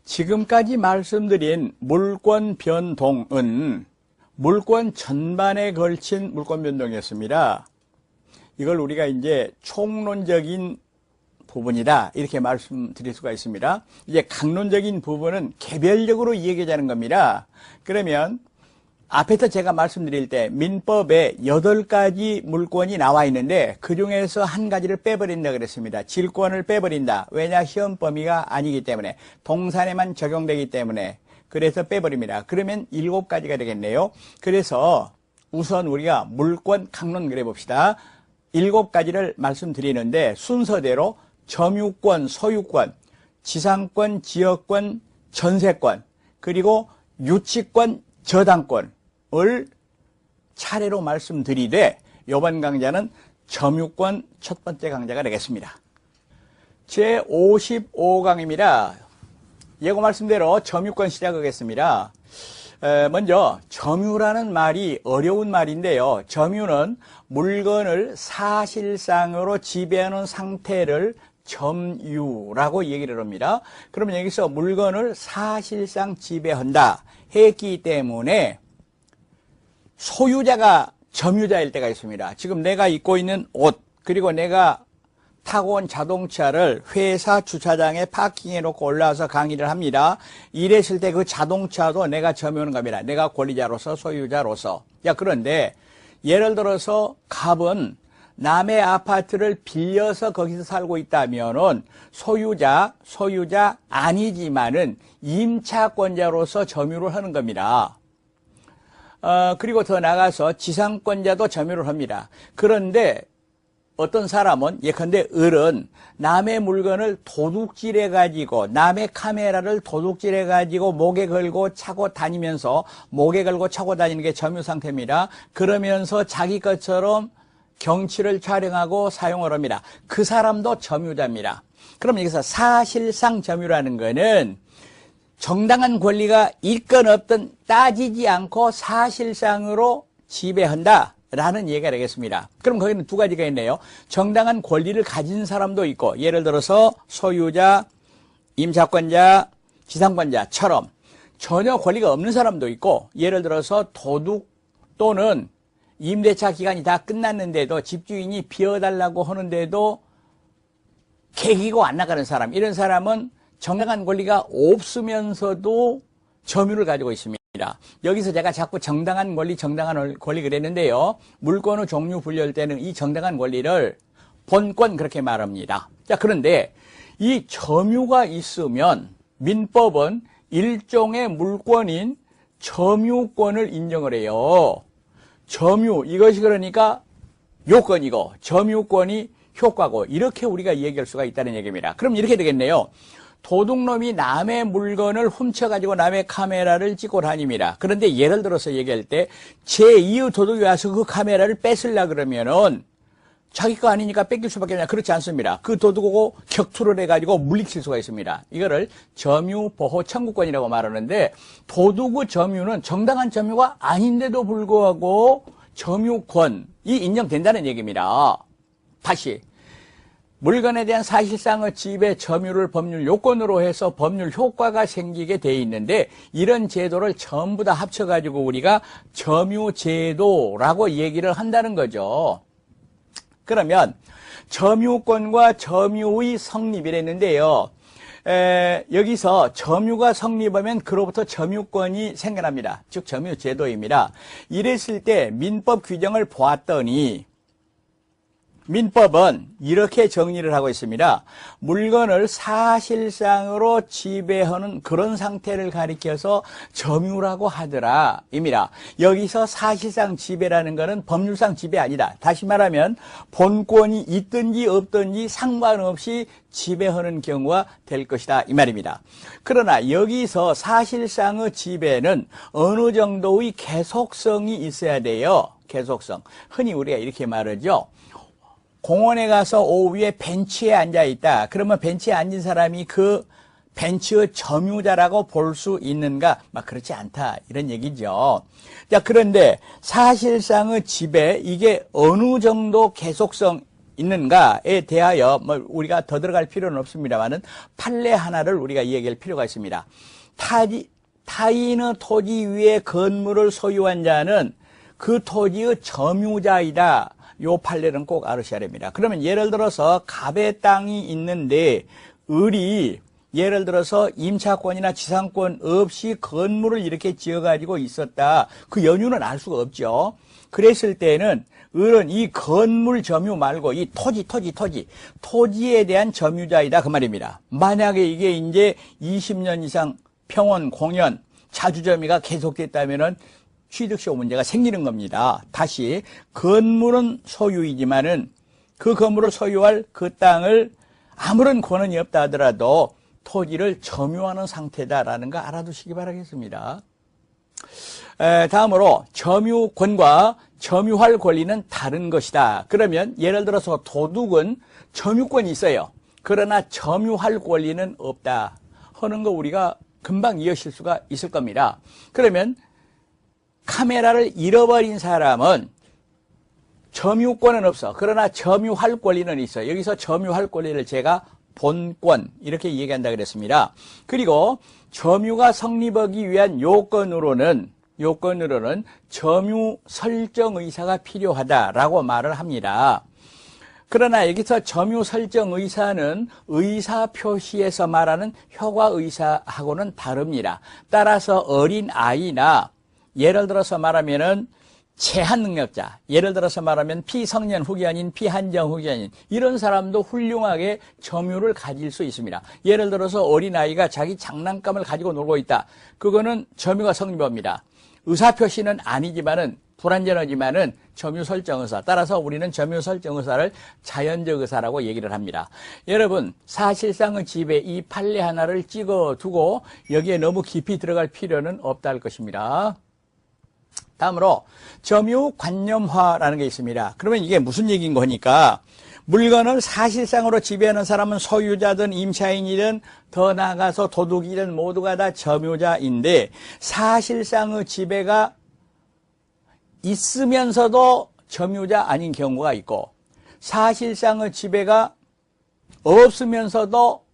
지금까지 말씀드린 물권 변동은 물권 전반에 걸친 물권 변동이었습니다. 이걸 우리가 이제 총론적인 부분이다 이렇게 말씀드릴 수가 있습니다. 이제 강론적인 부분은 개별적으로 이야기하자는 겁니다. 그러면 앞에서 제가 말씀드릴 때 민법에 8가지 물권이 나와 있는데 그 중에서 한 가지를 빼버린다 그랬습니다. 질권을 빼버린다. 왜냐? 시험 범위가 아니기 때문에 동산에만 적용되기 때문에 그래서 빼버립니다. 그러면 7가지가 되겠네요. 그래서 우선 우리가 물권 강론 그래 봅시다. 7가지를 말씀드리는데 순서대로 점유권, 소유권, 지상권, 지역권, 전세권, 그리고 유치권, 저당권을 차례로 말씀드리되 이번 강좌는 점유권 첫 번째 강좌가 되겠습니다. 제55강입니다. 예고 말씀대로 점유권 시작하겠습니다. 먼저 점유라는 말이 어려운 말인데요. 점유는 물건을 사실상으로 지배하는 상태를 점유라고 얘기를 합니다. 그러면 여기서 물건을 사실상 지배한다 했기 때문에 소유자가 점유자일 때가 있습니다. 지금 내가 입고 있는 옷 그리고 내가 타고 온 자동차를 회사 주차장에 파킹해 놓고 올라와서 강의를 합니다. 이랬을 때 그 자동차도 내가 점유하는 겁니다. 내가 권리자로서 소유자로서. 그런데 예를 들어서 갑은 남의 아파트를 빌려서 거기서 살고 있다면은 소유자 아니지만은 임차권자로서 점유를 하는 겁니다. 그리고 더 나가서 지상권자도 점유를 합니다. 그런데 어떤 사람은 예컨대 을은 남의 물건을 도둑질해 가지고 남의 카메라를 도둑질해 가지고 목에 걸고 차고 다니면서 목에 걸고 차고 다니는 게 점유 상태입니다. 그러면서 자기 것처럼 경치를 촬영하고 사용을 합니다. 그 사람도 점유자입니다. 그럼 여기서 사실상 점유라는 거는 정당한 권리가 있건 없든 따지지 않고 사실상으로 지배한다 라는 얘기가 되겠습니다. 그럼 거기는 두 가지가 있네요. 정당한 권리를 가진 사람도 있고 예를 들어서 소유자, 임차권자, 지상권자처럼 전혀 권리가 없는 사람도 있고 예를 들어서 도둑 또는 임대차 기간이 다 끝났는데도 집주인이 비워달라고 하는데도 개기고 안 나가는 사람, 이런 사람은 정당한 권리가 없으면서도 점유를 가지고 있습니다. 여기서 제가 자꾸 정당한 권리 그랬는데요. 물권의 종류 분류할 때는 이 정당한 권리를 본권 그렇게 말합니다. 그런데 이 점유가 있으면 민법은 일종의 물권인 점유권을 인정을 해요. 점유, 이것이 그러니까 요건이고 점유권이 효과고 이렇게 우리가 얘기할 수가 있다는 얘기입니다. 그럼 이렇게 되겠네요. 도둑놈이 남의 물건을 훔쳐가지고 남의 카메라를 찍고 다닙니다. 그런데 예를 들어서 얘기할 때 제2의 도둑이 와서 그 카메라를 뺏으려고 그러면은 자기 거 아니니까 뺏길 수밖에 없냐. 그렇지 않습니다. 그 도둑하고 격투를 해가지고 물리칠 수가 있습니다. 이거를 점유보호 청구권이라고 말하는데 도둑의 점유는 정당한 점유가 아닌데도 불구하고 점유권이 인정된다는 얘기입니다. 다시 물건에 대한 사실상의 지배 점유를 법률 요건으로 해서 법률 효과가 생기게 돼 있는데 이런 제도를 전부 다 합쳐가지고 우리가 점유제도라고 얘기를 한다는 거죠. 그러면 점유권과 점유의 성립이랬는데요. 여기서 점유가 성립하면 그로부터 점유권이 생겨납니다. 즉 점유제도입니다. 이랬을 때 민법 규정을 보았더니 민법은 이렇게 정리를 하고 있습니다. 물건을 사실상으로 지배하는 그런 상태를 가리켜서 점유라고 하더라 입니다. 여기서 사실상 지배라는 것은 법률상 지배 아니다. 다시 말하면 본권이 있든지 없든지 상관없이 지배하는 경우가 될 것이다 이 말입니다. 그러나 여기서 사실상의 지배는 어느 정도의 계속성이 있어야 돼요. 계속성. 흔히 우리가 이렇게 말하죠. 공원에 가서 오후에 벤치에 앉아있다. 그러면 벤치에 앉은 사람이 그 벤치의 점유자라고 볼 수 있는가? 그렇지 않다. 이런 얘기죠. 자, 그런데 사실상의 지배, 이게 어느 정도 계속성 있는가에 대하여 뭐 우리가 더 들어갈 필요는 없습니다만은 판례 하나를 우리가 얘기할 필요가 있습니다. 타인의 토지 위에 건물을 소유한 자는 그 토지의 점유자이다. 요 판례는 꼭 알으셔야 됩니다. 그러면 예를 들어서 갑의 땅이 있는데 을이 예를 들어서 임차권이나 지상권 없이 건물을 이렇게 지어가지고 있었다. 그 연유는 알 수가 없죠. 그랬을 때는 을은 이 건물 점유 말고 이 토지에 대한 점유자이다. 그 말입니다. 만약에 이게 이제 20년 이상 평원, 공연, 자주점유가 계속됐다면은 취득세 문제가 생기는 겁니다. 다시 건물은 소유이지만은 그 건물을 소유할 그 땅을 아무런 권한이 없다 하더라도 토지를 점유하는 상태다라는 거 알아두시기 바라겠습니다. 다음으로 점유권과 점유할 권리는 다른 것이다. 그러면 예를 들어서 도둑은 점유권이 있어요. 그러나 점유할 권리는 없다 하는 거 우리가 금방 이해하실 수가 있을 겁니다. 그러면 카메라를 잃어버린 사람은 점유권은 없어. 그러나 점유할 권리는 있어. 여기서 점유할 권리를 제가 본권 이렇게 얘기한다 그랬습니다. 그리고 점유가 성립하기 위한 요건으로는 점유 설정 의사가 필요하다라고 말을 합니다. 그러나 여기서 점유 설정 의사는 의사 표시에서 말하는 효과 의사하고는 다릅니다. 따라서 어린 아이나 예를 들어서 말하면은 제한 능력자, 예를 들어서 말하면 피성년 후견인, 피한정 후견인 이런 사람도 훌륭하게 점유를 가질 수 있습니다. 예를 들어서 어린아이가 자기 장난감을 가지고 놀고 있다. 그거는 점유가 성립합니다. 의사표시는 아니지만은 불완전하지만은 점유 설정 의사. 따라서 우리는 점유 설정 의사를 자연적 의사라고 얘기를 합니다. 여러분, 사실상의 집에 이 판례 하나를 찍어두고 여기에 너무 깊이 들어갈 필요는 없다 할 것입니다. 다음으로 점유 관념화라는 게 있습니다. 그러면 이게 무슨 얘기인 거니까 물건을 사실상으로 지배하는 사람은 소유자든 임차인이든 더 나아가서 도둑이든 모두가 다 점유자인데 사실상의 지배가 있으면서도 점유자 아닌 경우가 있고 사실상의 지배가 없으면서도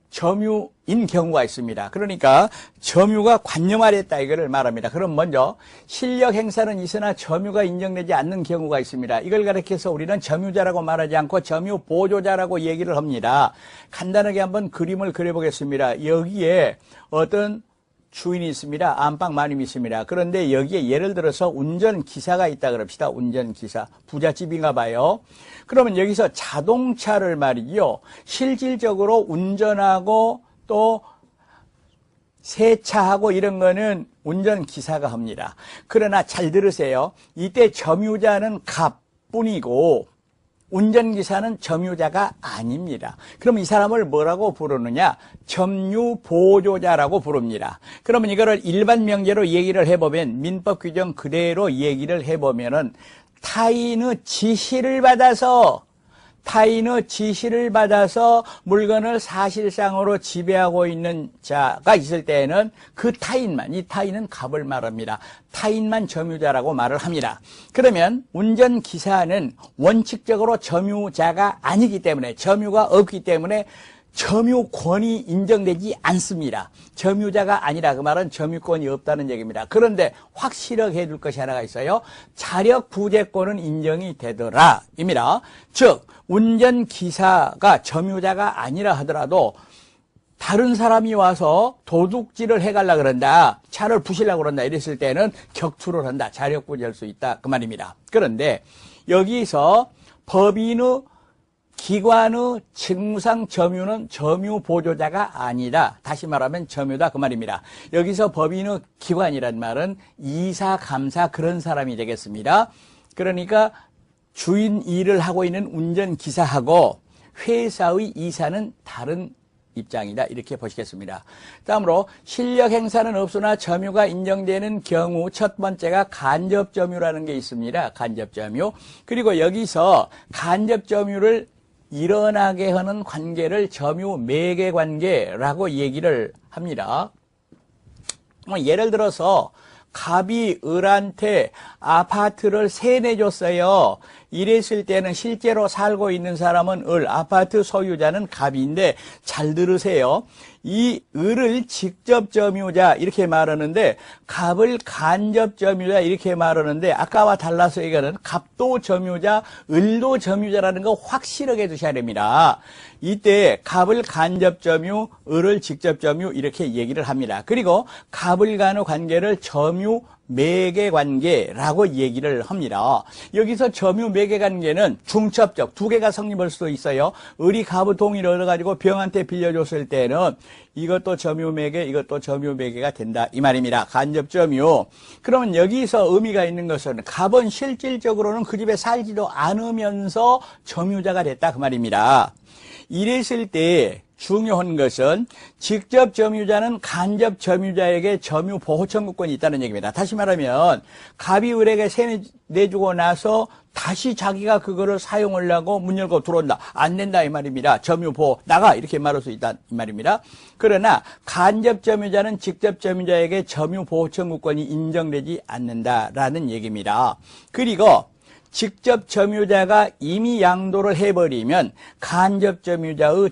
점유인 경우가 있습니다. 그러니까 점유가 관념화됐다 이거를 말합니다. 그럼 먼저 실력 행사는 있으나 점유가 인정되지 않는 경우가 있습니다. 이걸 가리켜서 우리는 점유자라고 말하지 않고 점유 보조자라고 얘기를 합니다. 간단하게 한번 그림을 그려보겠습니다. 여기에 어떤 주인이 있습니다. 안방 마님이 있습니다. 그런데 여기에 예를 들어서 운전기사가 있다 그럽시다. 운전기사. 부잣집인가 봐요. 그러면 여기서 자동차를 말이죠. 실질적으로 운전하고 또 세차하고 이런 거는 운전기사가 합니다. 그러나 잘 들으세요. 이때 점유자는 갑뿐이고 운전기사는 점유자가 아닙니다. 그럼 이 사람을 뭐라고 부르느냐? 점유보조자라고 부릅니다. 그러면 이거를 일반 명제로 얘기를 해보면 민법 규정 그대로 얘기를 해보면은 타인의 지시를 받아서 물건을 사실상으로 지배하고 있는 자가 있을 때에는 그 타인만, 이 타인은 갑을 말합니다. 타인만 점유자라고 말을 합니다. 그러면 운전기사는 원칙적으로 점유자가 아니기 때문에, 점유가 없기 때문에 점유권이 인정되지 않습니다. 점유자가 아니라 그 말은 점유권이 없다는 얘기입니다. 그런데 확실하게 해둘 것이 하나가 있어요. 자력 부재권은 인정이 되더라 입니다. 즉 운전기사가 점유자가 아니라 하더라도 다른 사람이 와서 도둑질을 해가려고 그런다, 차를 부시려고 그런다 이랬을 때는 격투를 한다, 자력 부재할 수 있다 그 말입니다. 그런데 여기서 법인의 기관의 직무상 점유는 점유 보조자가 아니다. 다시 말하면 점유다 그 말입니다. 여기서 법인의 기관이란 말은 이사, 감사 그런 사람이 되겠습니다. 그러니까 주인 일을 하고 있는 운전기사하고 회사의 이사는 다른 입장이다 이렇게 보시겠습니다. 다음으로 실력 행사는 없으나 점유가 인정되는 경우 첫 번째가 간접점유라는 게 있습니다. 간접점유. 그리고 여기서 간접점유를 일어나게 하는 관계를 점유 매개관계라고 얘기를 합니다. 예를 들어서 갑이 을한테 아파트를 세내줬어요. 이랬을 때는 실제로 살고 있는 사람은 을, 아파트 소유자는 갑인데 잘 들으세요. 이 을을 직접 점유자 이렇게 말하는데 갑을 간접 점유자 이렇게 말하는데 아까와 달라서 이거는 갑도 점유자, 을도 점유자라는 거 확실하게 두셔야 됩니다. 이때 갑을 간접 점유, 을을 직접 점유 이렇게 얘기를 합니다. 그리고 갑을 간의 관계를 점유 매개 관계라고 얘기를 합니다. 여기서 점유 매개 관계는 중첩적 두 개가 성립할 수도 있어요. 을이 갑의 동의를 얻어가지고 병한테 빌려줬을 때는 이것도 점유 매개, 이것도 점유 매개가 된다 이 말입니다. 간접 점유. 그러면 여기서 의미가 있는 것은 갑은 실질적으로는 그 집에 살지도 않으면서 점유자가 됐다 그 말입니다. 이랬을 때 중요한 것은 직접 점유자는 간접 점유자에게 점유 보호 청구권이 있다는 얘기입니다. 다시 말하면 갑이 을에게 세내주고 나서 다시 자기가 그거를 사용하려고 문 열고 들어온다. 안 된다 이 말입니다. 점유 보호 나가 이렇게 말할 수 있다 이 말입니다. 그러나 간접 점유자는 직접 점유자에게 점유 보호 청구권이 인정되지 않는다라는 얘기입니다. 그리고 직접 점유자가 이미 양도를 해버리면 간접 점유자의